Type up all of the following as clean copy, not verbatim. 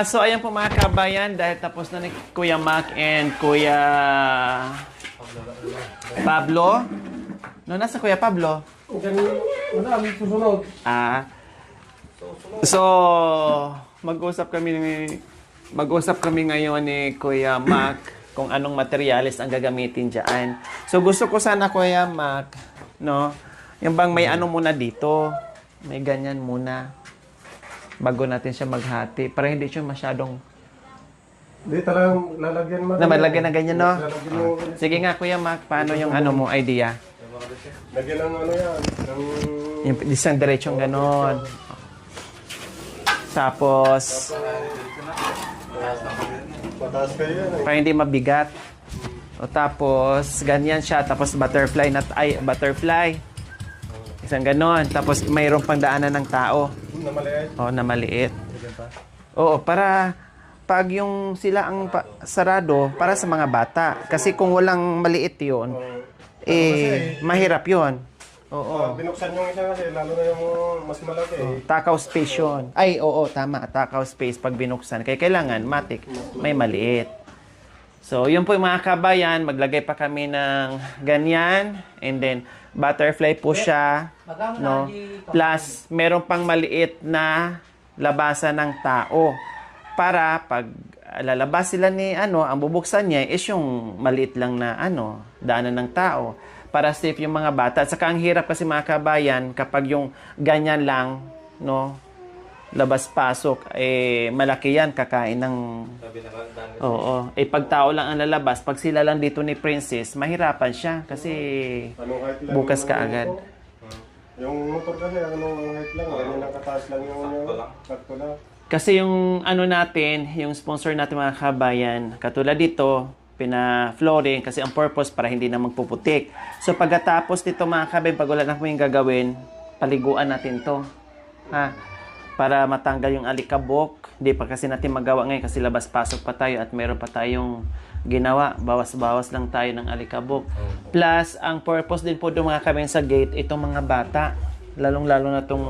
So ayan po mga kabayan, dahil tapos na ni Kuya Mac and Kuya Pablo. No, nasa Kuya Pablo? Wala, susunod. So mag-usap kami ngayon ni Kuya Mac kung anong materials ang gagamitin diyan. So gusto ko sana Kuya Mac, no, yung bang may ano muna dito, may ganyan muna bago natin siya maghati para hindi siya masyadong Hindi, talagang lalagyan mo. malagyan ng ganyan, no? Lalagyan mo. Sige nga Kuya Mac, paano yung ano mo idea? Lagyan ng ano yan. Ng... Yung isang diretsong ganon. Tapos Mataas kayo yan eh. para hindi mabigat. O tapos ganyan siya, tapos butterfly isang ganon, tapos mayroong pangdaanan ng tao. Na maliit. O na maliit. Oo, para pag yung sila ang sarado para sa mga bata, kasi kung walang maliit yon mahirap yon. Oo. Binuksan yung isa kasi, lalo na yung mas malaki eh. Takaw space yun. Ay, oo, tama. Takaw space pag binuksan. Kaya kailangan, matik, may maliit. So, yun po yung mga kabayan. Maglagay pa kami ng ganyan. And then, butterfly po siya. No? Plus, meron pang maliit na labasan ng tao. Para pag lalabas sila ni ang bubuksan niya is yung maliit lang na daanan ng tao. Para safe yung mga bata. At saka ang hirap kasi mga kabayan, kapag yung ganyan lang, no, labas-pasok, malaki yan, kakain ng... Oo. Pag tao lang ang lalabas, pag sila lang dito ni Princess, mahirapan siya kasi bukas ka agad. Yung motor kasi, anong height lang, ganyan ang kataas lang yung sakto lang. Kasi yung natin, yung sponsor natin mga kabayan, katulad dito, pina-flooring kasi ang purpose para hindi na magpuputik. So pagkatapos dito mga kabayan, pag wala na kaming gagawin, paliguan natin to. Ha? Para matanggal yung alikabok. Hindi pa kasi natin magawa ngayon kasi labas-pasok pa tayo at meron pa tayong ginawa. Bawas-bawas lang tayo ng alikabok. Plus, ang purpose din po doon mga kabayan sa gate, itong mga bata. Lalong-lalo na itong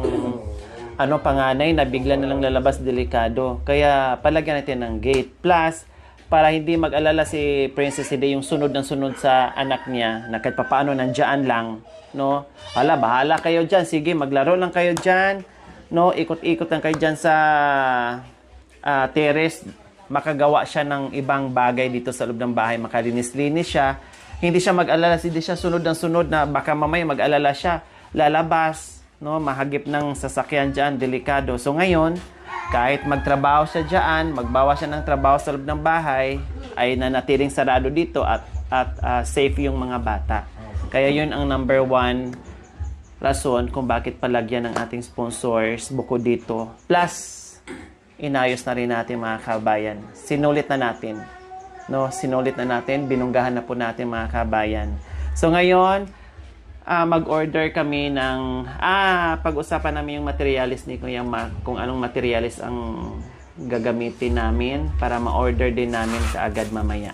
panganay na bigla na lang lalabas, delikado. Kaya palagyan natin ng gate. Plus, para hindi mag-alala si Princess Hide yung sunod ng sunod sa anak niya na kahit papaano nandiyan lang, no? Bahala kayo dyan. Sige, maglaro lang kayo dyan. No? Ikot-ikot lang kayo dyan sa terrace. Makagawa siya ng ibang bagay dito sa loob ng bahay. Makalinis-linis siya. Hindi siya mag-alala. Hindi siya sunod ng sunod na baka mamaya mag-alala siya. Lalabas. No? Mahagip ng sasakyan dyan. Delikado. So ngayon, kahit magtrabaho siya dyan, magbawa siya ng trabaho sa loob ng bahay, ay nanatiling sarado dito at safe yung mga bata. Kaya yun ang number one rason kung bakit palagyan ng ating sponsors bukod dito. Plus, inayos na rin natin mga kabayan. Sinulit na natin. No? Sinulit na natin, binunggahan na po natin mga kabayan. So ngayon, mag-order kami ng pag-usapan namin yung materialis ni Kuya Mac, kung anong materialis ang gagamitin namin para ma-order din namin kaagad mamaya.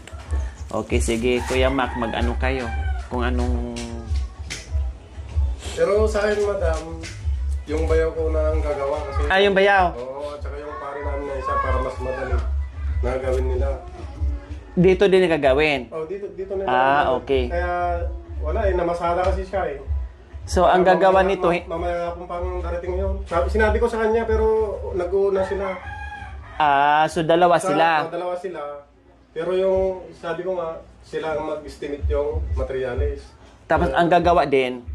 Okay, sige Kuya Mac, mag-ano kayo? Kung anong... Pero sa akin, madam, yung bayaw ko na ang gagawa kasi... yung bayaw? Oo, at saka yung pare namin na isa para mas madali na gawin nila. Dito din gagawin? Dito nila. Okay. Kaya... Wala namasada kasi siya eh. So, ang gagawa nito... Mamaya akong pang darating yun. Sinabi ko sa kanya pero nag-uuna sila. So dalawa sila? Dalawa sila. Pero yung sabi ko nga, sila ang mag-estimate yung materials. Tapos ang gagawa din?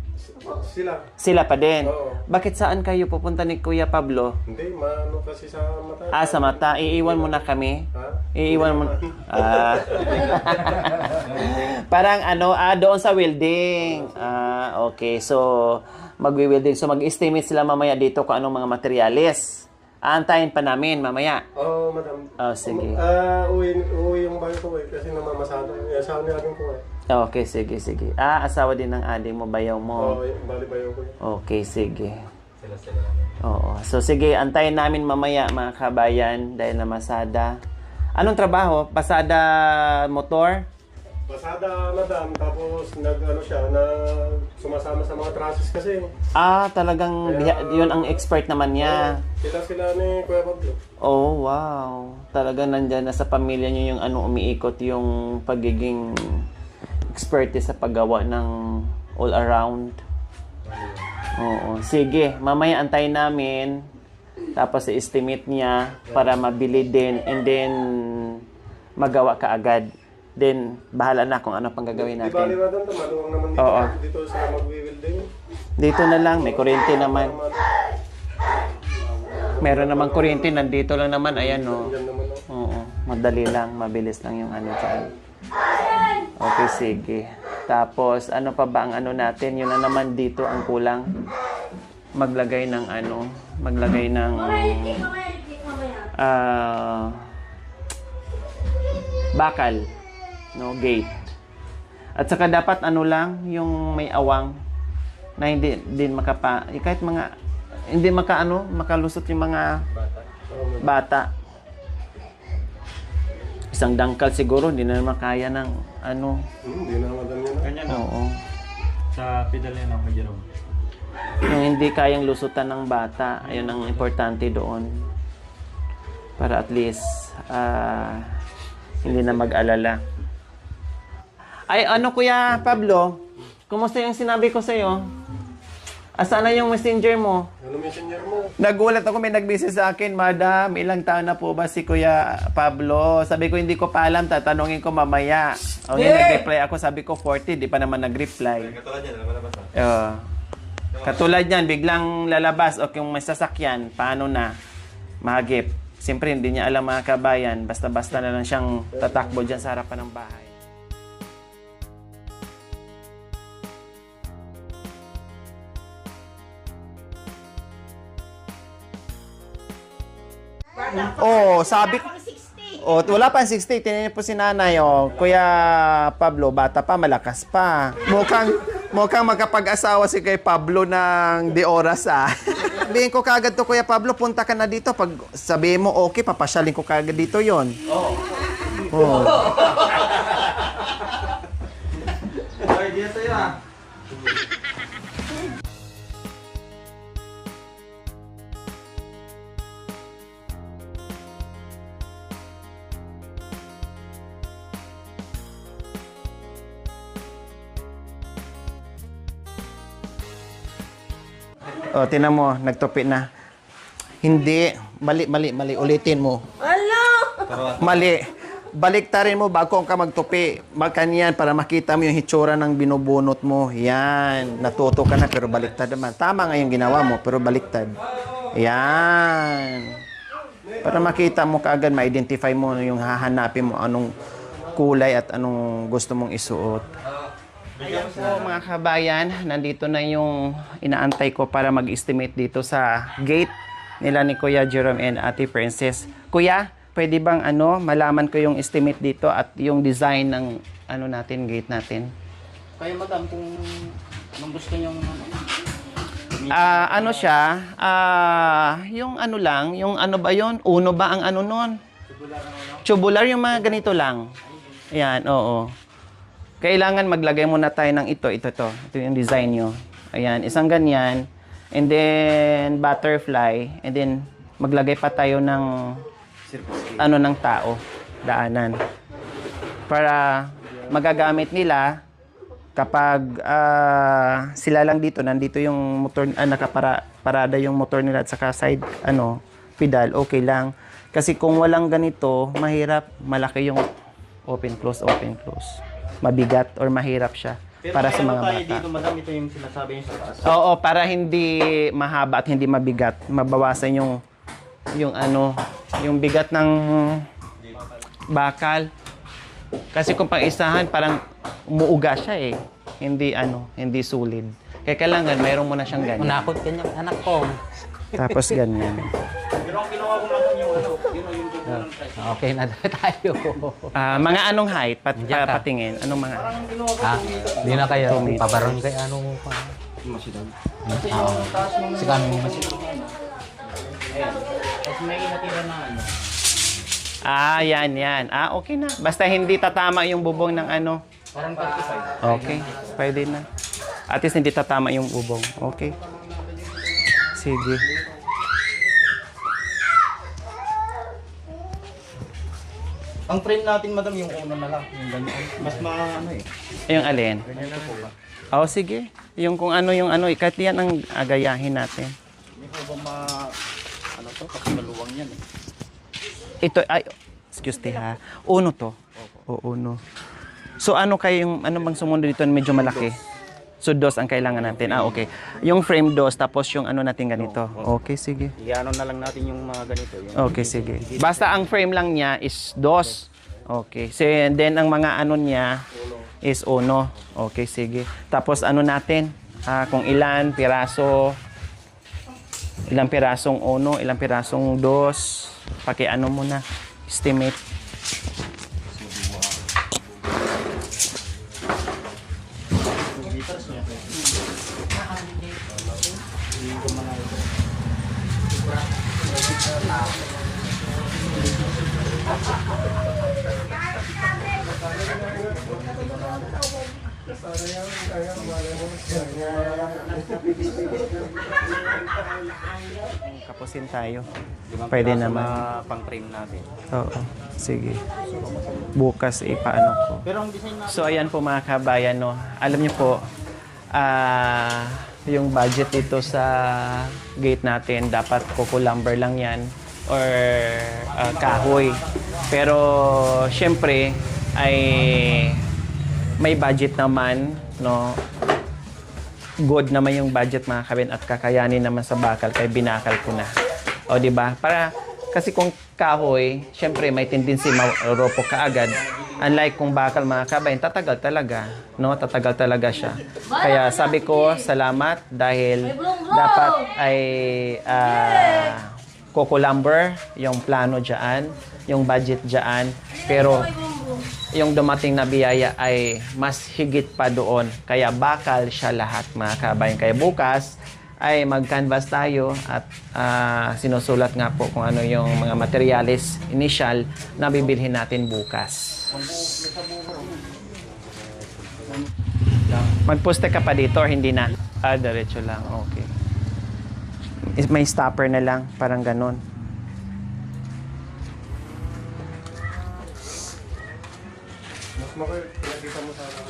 Sila. Sila pa din? Oo. Bakit saan kayo pupunta ni Kuya Pablo? Hindi, kasi sa mata. Sa mata. Iiwan mo na kami? Ha? Iiwan mo na. Parang doon sa welding. Okay. So, magwi-welding. So, mag-estimate sila mamaya dito kung anong mga materials. Aantayin pa namin mamaya. Oo, madam. Sige. Uwi yung bayo ko kasi namamasada. Asawa niya rin ko Okay, sige. Asawa din ng adik mo, bayaw mo. Oo, bali bayo ko. Okay, sige. Sila. Oo. So, sige, antayin namin mamaya mga kabayan dahil namasada. Anong trabaho? Pasada motor? Pasada madam, tapos nag-ano siya, na sumasama sa mga trusses kasi. Talagang Kaya- yun ang expert naman niya. Sila ni Kuya Pablo. Oh, wow. Talagang nandyan na sa pamilya niyo yung umiikot yung pagiging expertise sa paggawa ng all around. Oo. Sige, mamaya antayin namin. Tapos i-estimate niya para mabili din and then magawa ka agad. Then, bahala na kung ano pang gagawin Di ba natin. madam, maluwang naman dito. Oo. Dito sila mag-wielding. Dito na lang, may kuryente naman. Meron namang kuryente, nandito lang naman. Ayan, no. Yan naman, no? Oo, madali lang, mabilis lang yung ano dyan. Okay, sige. Tapos, ano pa ba ang ano natin? Yun na naman dito ang kulang. Maglagay ng bakal, no, gate. At saka dapat ano lang, yung may awang na hindi din kahit mga hindi makalusot yung mga bata. Isang dangkal siguro, hindi na naman kaya ng ano. Hindi na madam yun. Ganyan na. Oo. Sa pedal yan ako, Jerome. Yung hindi kayang lusutan ng bata, ayun ang importante doon. Para at least, hindi na mag-alala. Ay, ano Kuya Pablo? Kumusta yung sinabi ko sa'yo? Asan na yung messenger mo? Ano messenger mo? Nagulat ako, may nag-message sa akin, Madam, ilang taon na po ba si Kuya Pablo? Sabi ko, hindi ko pa alam, tatanungin ko mamaya. O, nag-reply ako, sabi ko, 40, di pa naman nag-reply. Katulad yan, alam mo na ba? Katulad yan, biglang lalabas o kung may sasakyan, paano na? Mahagip. Siyempre, hindi niya alam mga kabayan, basta-basta na lang siyang tatakbo dyan sa harapan ng bahay. Oh, sabi Oh, wala pa 60. Tinanong po si nanay, oh. Kuya Pablo, bata pa, malakas pa. Mukhang magkapag-asawa si kay Pablo ng di oras, ah. Sabihin ko kagad to, Kuya Pablo, punta ka na dito. Pag sabihin mo, okay, papasyalin ko kagad dito yon. Oh. Ay, dito tayo ah. Oh, tinan mo, nagtupi na. Hindi, mali, ulitin mo. Mali. Baliktarin mo bago ka magtupi. Makanyan para makita mo yung hitsura ng binubunot mo. Yan. Natuto ka na pero baliktad naman. Tama nga yung ginawa mo pero baliktad. Yan. Para makita mo kaagad, ma-identify mo yung hahanapin mo anong kulay at anong gusto mong isuot. Ayan po mga kabayan, nandito na yung inaantay ko para mag-estimate dito sa gate nila ni Kuya Jerome and Ate Princess. Kuya, pwede bang malaman ko yung estimate dito at yung design ng natin, gate natin? Kaya madam, kung anong gusto niyong Ano siya? Yung lang, yung ba yon? Uno ba ang nun? Tubular yung mga ganito lang. Ayan, oo. Kailangan maglagay muna tayo ng ito. Ito yung design nyo. Ayan, isang ganyan. And then, butterfly. And then, maglagay pa tayo ng ng tao. Daanan. Para magagamit nila kapag sila lang dito, nandito yung motor, nakaparada yung motor nila at saka side, pedal, okay lang. Kasi kung walang ganito, mahirap, malaki yung open, close. Mabigat or mahirap siya para sa mga bata. dito madam, ito yung sinasabi niyo sa taas. Oo, para hindi mahaba at hindi mabigat. Mabawasan yung bigat ng bakal. Kasi kung pang-isahan, parang umuuga siya eh. Hindi solid. Kaya kailangan, mayroon muna siyang ganyan. Unakot kanyang anak ko. Tapos ganyan. Pero ang ginawa ko lang yung Okay na tayo. Mga anong height? Patingin. Anong mga? Di na kayo pabaron kay pa. Masidag. Si kami masidag. Tapos may natira na Yan. Okay na. Basta hindi tatama yung bubong ng Parang 35. Okay, pwede na. At least hindi tatama yung ubong. Okay. Sige. Ang frame natin, madam, yung una na lang. Yung ganyan. Mas ano eh. Yung alin? Ganyan na po ba? Oh, sige. Yung kung ano yung ano, kahit yan ang agayahin natin. Hindi po ba ano to? Kasi maluwang yan eh. Ito, ay, excuse me ha. Uno to. O, uno. So ano kayo yung, ano bang sumunod dito na medyo malaki? So dos ang kailangan natin. Ah, okay. Yung frame dos, tapos yung ano natin ganito. Okay, sige. I-ano na lang natin yung mga ganito. Yung Okay, sige. Basta ang frame lang niya is dos. Okay. So, and then ang mga ano niya is uno. Okay, sige. Tapos ano natin? Kung ilan piraso, ilang pirasong uno, ilang pirasong dos. Paki-ano muna. Estimate. Kapusin tayo. Pwede naman. pang frame natin. Oo. Sige. Bukas ipaano ko. Pero ang design natin, So ayan po mga kabayan, no. Alam niyo po, yung budget dito sa gate natin, dapat coco lumber lang yan or kahoy. Pero syempre ay may budget naman, no. Good naman yung budget mga kabin at kakayanin naman sa bakal kaya binakal ko na. O di ba? Para kasi kung kahoy, syempre may tendency maropok kaagad. Unlike kung bakal mga kabayan, tatagal talaga, no? Tatagal talaga siya. Kaya sabi ko, salamat dahil dapat ay coco lumber, yung plano diyan, yung budget diyan, pero yung dumating na biyaya ay mas higit pa doon. Kaya bakal siya lahat mga kabayan. Kaya bukas ay mag-canvas tayo at sinusulat nga po kung ano yung mga materials initial na bibilhin natin bukas. Magposte ka pa dito or hindi na? Diretso lang. Okay. May stopper na lang. Parang ganun. Mas pinakita mo sa akin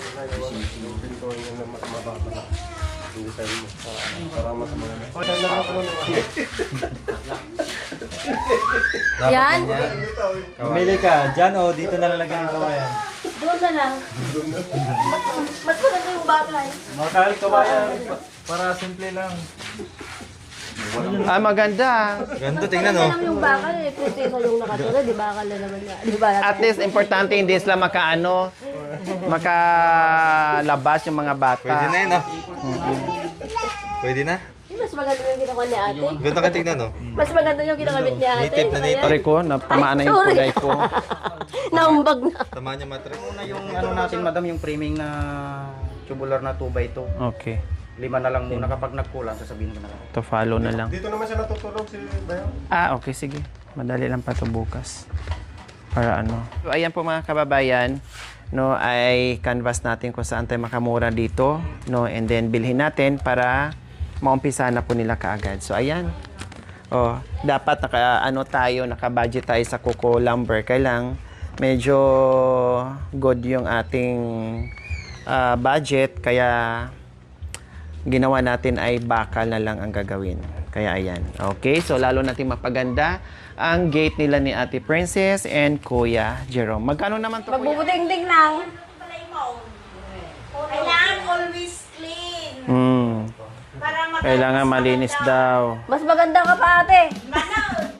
yung pintuan niya na mababa na. Yung design mo. Para mas maganda. Saan lang ako Yan? Pumili ka, dyan o dito na lalagyan ng kawayan. Doon na lang. Mas maganda yung bagay. Mahal kawayan, para simple lang. Maganda. Ganda, tingnan Maganda lang yung bakal eh. Puti sa yung nakatira, di bakal na naman nga. Di ba? At least, importante hindi sila makalabas yung mga bata. Pwede na yun, no? Pwede na? Mas maganda yung ginawa ni ate. Ganda ka tingnan, no? Mas maganda yung ginamit ni ate. Native na native. Sorry ko, napamaan na yung Sorry. kulay ko. Naumbag na. Tama niya matres. Una yung ano natin, madam, yung framing na tubular na 2x2. Okay. 5 na lang muna. Kapag nagkulang, sasabihin ko na lang. To follow na lang. Dito naman siya natutulog si Bayo. Okay, sige. Madali lang pa to bukas. Para ano. So, ayan po mga kababayan, no, ay canvas natin kung saan tayo makamura dito, no, and then bilhin natin para maumpisa na po nila kaagad. So, ayan. Oh, dapat naka-budget tayo sa coco lumber. Kailang medyo good yung ating budget, kaya ginawa natin ay bakal na lang ang gagawin. Kaya ayan. Okay, so lalo natin mapaganda ang gate nila ni Ate Princess and Kuya Jerome. Magkano naman to, Kuya? Magbubuding-ding lang. Kailangan always clean. Para Kailangan malinis daw. Mas maganda ka pa ate. Manaw.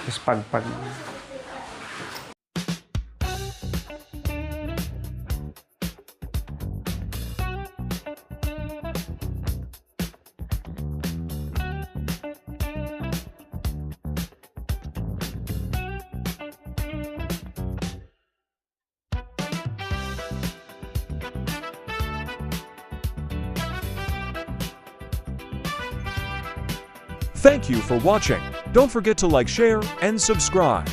Tapos pag Thank you for watching. Don't forget to like, share, and subscribe.